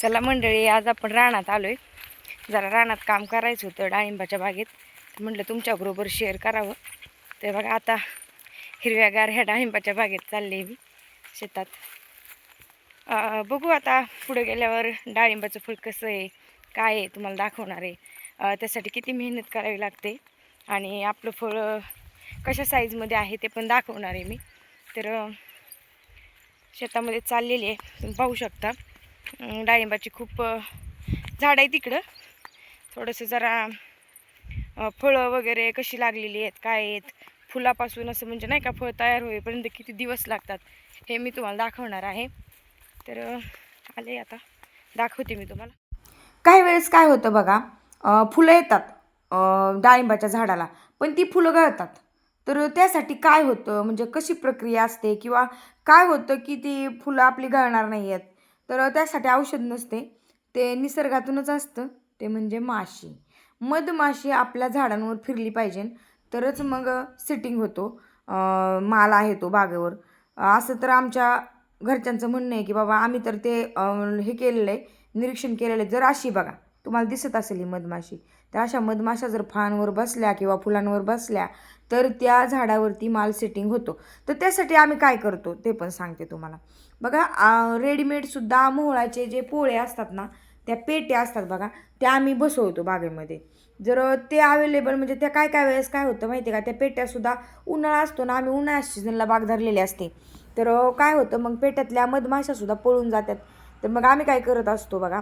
चला मंडळी, आज आपण रानात आलोय. जरा रानात काम करायचं होतं डाळिंबाच्या बागेत. म्हटलं तुमच्याबरोबर शेअर करावं. ते बघा आता हिरव्यागार ह्या डाळिंबाच्या बागेत चालले मी शेतात. बघू आता पुढे गेल्यावर डाळिंबाचं फळ कसं आहे, काय आहे, तुम्हाला दाखवणार आहे. त्यासाठी किती मेहनत करावी लागते आणि आपलं फळ कशा साईजमध्ये आहे ते पण दाखवणार आहे मी. तर शेतामध्ये चाललेली आहे, तुम्ही पाहू शकता. डाळिंबाची खूप झाड आहे तिकडं. थोडंसं जरा फळं वगैरे कशी लागलेली आहेत, काय आहेत, फुलापासून असं म्हणजे नाही का फळ तयार होईपर्यंत किती दिवस लागतात हे मी तुम्हाला दाखवणार आहे. तर आले आता, दाखवते मी तुम्हाला. काही वेळेस काय होतं बघा, फुलं येतात डाळिंबाच्या झाडाला, पण ती फुलं गळतात. तर त्यासाठी काय होतं, म्हणजे कशी प्रक्रिया असते किंवा काय होतं की ती फुलं आपली गळणार नाही आहेत. तर त्यासाठी औषध नसते, ते निसर्गातूनच असतं. ते म्हणजे माशी. मधमाशी आपल्या झाडांवर फिरली पाहिजे, तरच मग सेटिंग होतो, माल आहे तो बागेवर. असं तर आमच्या घरच्यांचं म्हणणं आहे की बाबा आम्ही तर ते हे केलेलं आहे, निरीक्षण केलेलं आहे. जर अशी बघा तुम्हाला दिसत असेल ही मधमाशी, तर अशा मधमाशा जर फळांवर बसल्या किंवा फुलांवर बसल्या तर त्या झाडावरती माल सेटिंग होतो. तर त्यासाठी आम्ही काय करतो ते पण सांगते तुम्हाला. बघा, रेडीमेडसुद्धा मोहळाचे जे पोळे असतात ना, त्या पेट्या असतात बघा, त्या आम्ही बसवतो बागेमध्ये. जर ते अवेलेबल म्हणजे त्या काय काय वेळेस काय होतं माहिती आहे का, त्या पेट्यासुद्धा उन्हाळा असतो ना, आम्ही उन्हाळ्या सीझनला बाग धरलेली असते. तर काय होतं मग पेट्यातल्या मधमाशासुद्धा पळून जातात. तर मग आम्ही काय करत असतो बघा,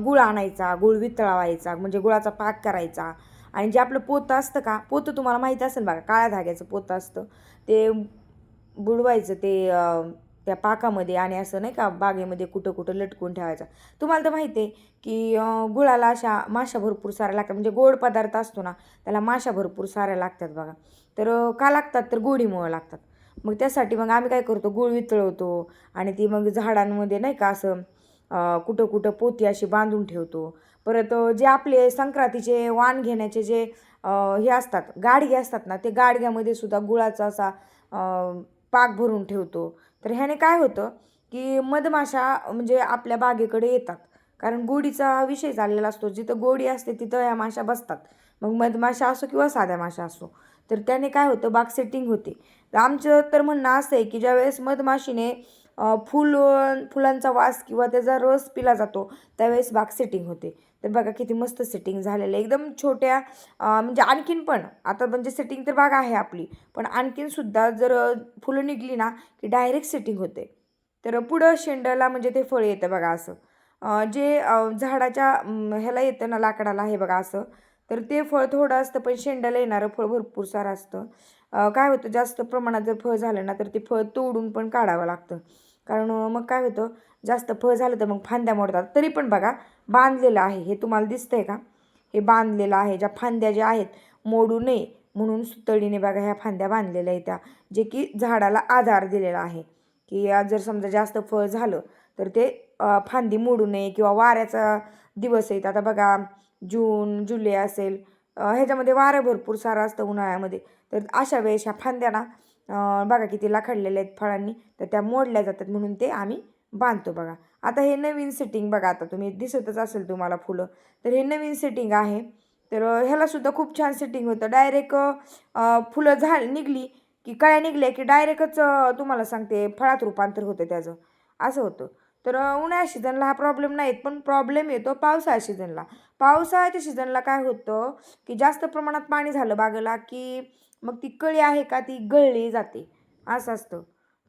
गुळ आणायचा, गुळ वितळवायचा, म्हणजे गुळाचा पाक करायचा. आणि जे आपलं पोतं असतं का, पोतं तुम्हाला माहीत असेल बघा, काळ्या धाग्याचं पोतं असतं, ते बुडवायचं ते त्या पाकामध्ये आणि असं नाही का बागेमध्ये कुठं कुठं लटकून ठेवायचं. तुम्हाला तर माहिती आहे की गुळाला अशा माशा भरपूर साऱ्या लागतात, म्हणजे गोड पदार्थ असतो ना त्याला माशा भरपूर साऱ्या लागतात बघा. तर का लागतात, तर गोडीमुळं लागतात. मग त्यासाठी मग आम्ही काय करतो, गुळ वितळवतो आणि ती मग झाडांमध्ये नाही का असं कुठं कुठं पोती अशी बांधून ठेवतो. परत जे आपले संक्रांतीचे वाण घेण्याचे जे हे असतात, गाडगे असतात ना, ते गाडग्यामध्ये सुद्धा गुळाचा असा पाक भरून ठेवतो. तर ह्याने काय होतं की मधमाशा म्हणजे आपल्या बागेकडे येतात, कारण गोडीचा विषय चाललेला असतो. जिथं गोडी असते तिथं ह्या माशा बसतात, मग मधमाशा असो किंवा साध्या माशा असो. तर त्याने काय होतं, बाग सेटिंग होते. तर आमचं तर म्हणणं असं आहे की ज्यावेळेस मधमाशीने फुलांचा वास किंवा त्याचा रस पिला जातो त्यावेळेस बाग सेटिंग होते. तर बघा किती मस्त सेटिंग झालेलं आहे, एकदम छोट्या म्हणजे आणखीन पण आता म्हणजे सेटिंग तर बाग आहे आपली, पण आणखीनसुद्धा जर फुलं निघली ना की डायरेक्ट सेटिंग होते. तर पुढं शेंडाला म्हणजे ते फळ येतं बघा असं, जे झाडाच्या ह्याला येतं ना, लाकडाला आहे बघा असं. तर ते फळ थोडं असतं, पण शेंडाला येणारं फळ भरपूर सारं असतं. काय होतं, जास्त प्रमाणात जर फळ झालं ना तर ते फळ तोडून पण काढावं लागतं, कारण मग काय होतं, जास्त फळ झालं तर मग फांद्या मोडतात. तरी पण बघा बांधलेलं आहे, हे तुम्हाला दिसतंय का, हे बांधलेलं आहे. ज्या फांद्या ज्या आहेत मोडू नये म्हणून सुतळीने बघा ह्या फांद्या बांधलेल्या आहेत, त्या जे की झाडाला आधार दिलेला आहे की जर समजा जास्त फळ झालं तर ते फांदी मोडू नये. किंवा वाऱ्याचा दिवस आहेत आता बघा, जून जुलै असेल, ह्याच्यामध्ये वारं भरपूर सारं असतं उन्हाळ्यामध्ये. तर अशा वेळेस ह्या फांद्या ना बघा किती लाखडलेल्या आहेत फळांनी, तर त्या मोडल्या जातात, म्हणून ते आम्ही बांधतो बघा. आता हे नवीन सेटिंग बघा, आता तुम्ही दिसतच असेल तुम्हाला फुलं, तर हे नवीन सेटिंग आहे. तर ह्यालासुद्धा खूप छान सेटिंग होतं. डायरेक्ट फुलं निघली की कळ्या निघल्या की डायरेक्टच तुम्हाला सांगते फळात रूपांतर होतं त्याचं, असं होतं. तर उन्हाळ्या सीझनला हा प्रॉब्लेम नाही येत, पण प्रॉब्लेम येतो पावसाळ्या सीझनला. पावसाळ्याच्या सीझनला काय होतं की जास्त प्रमाणात पाणी झालं बागेला की मग ती कळी आहे का ती गळली जाते, असं असतं.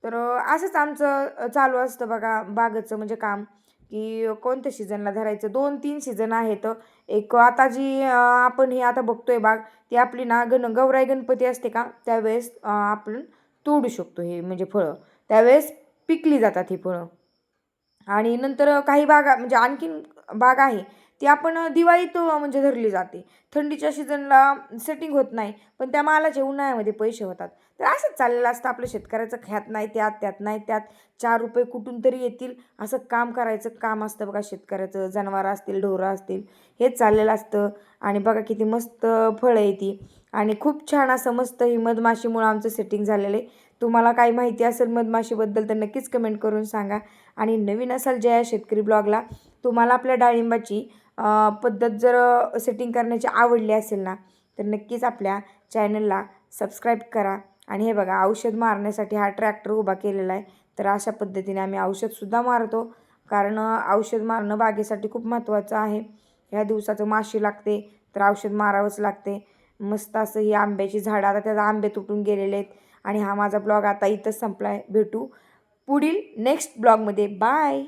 तर असंच आमचं चालू असतं बघा बागेचं म्हणजे काम, की कोणत्या सीझनला धरायचं. 2-3 सीझन आहेत. एक आता जी आपण ही आता बघतोय बाग, ती आपली ना गौराई गणपती असते का त्यावेळेस आपण तोडू शकतो हे म्हणजे फळं, त्यावेळेस पिकली जातात ही फळं. आणि नंतर काही बागा म्हणजे आणखीन बाग आहे ती आपण दिवाळीत म्हणजे धरली जाते. थंडीच्या सीझनला सेटिंग होत नाही, पण त्या मालाचे उन्हाळ्यामध्ये पैसे होतात. तर असंच चाललेलं असतं आपलं शेतकऱ्याचं, ह्यात नाही त्यात, त्यात नाही त्यात, 4 रुपये कुठून तरी येतील असं काम करायचं काम असतं बघा शेतकऱ्याचं. जनावरं असतील, ढोरं असतील, हेच चाललेलं असतं. आणि बघा किती मस्त फळं आहे ती, आणि खूप छान असं मस्त ही मधमाशीमुळं आमचं सेटिंग झालेलं आहे. तुम्हाला काही माहिती असेल मधमाशीबद्दल तर नक्कीच कमेंट करून सांगा. आणि नवीन असाल जया शेतकरी ब्लॉगला, तुम्हाला आपल्या डाळिंबाची पद्धत जर सेटिंग करण्याची आवडली असेल ना, तर नक्कीच आपल्या चॅनलला सबस्क्राईब करा. आणि हे बघा, औषध मारण्यासाठी हा ट्रॅक्टर उभा केलेला आहे. तर अशा पद्धतीने आम्ही औषधसुद्धा मारतो, कारण औषध मारणं बागेसाठी खूप महत्त्वाचं आहे. ह्या दिवसाचं माशी लागते तर औषध मारावंच लागते. मस्त असं ही आंब्याची झाडं, आता त्याचा आंबे तुटून गेलेले आहेत. आणि हा माझा ब्लॉग आता इथंच संपला आहे. भेटू पुढील नेक्स्ट ब्लॉगमध्ये. बाय.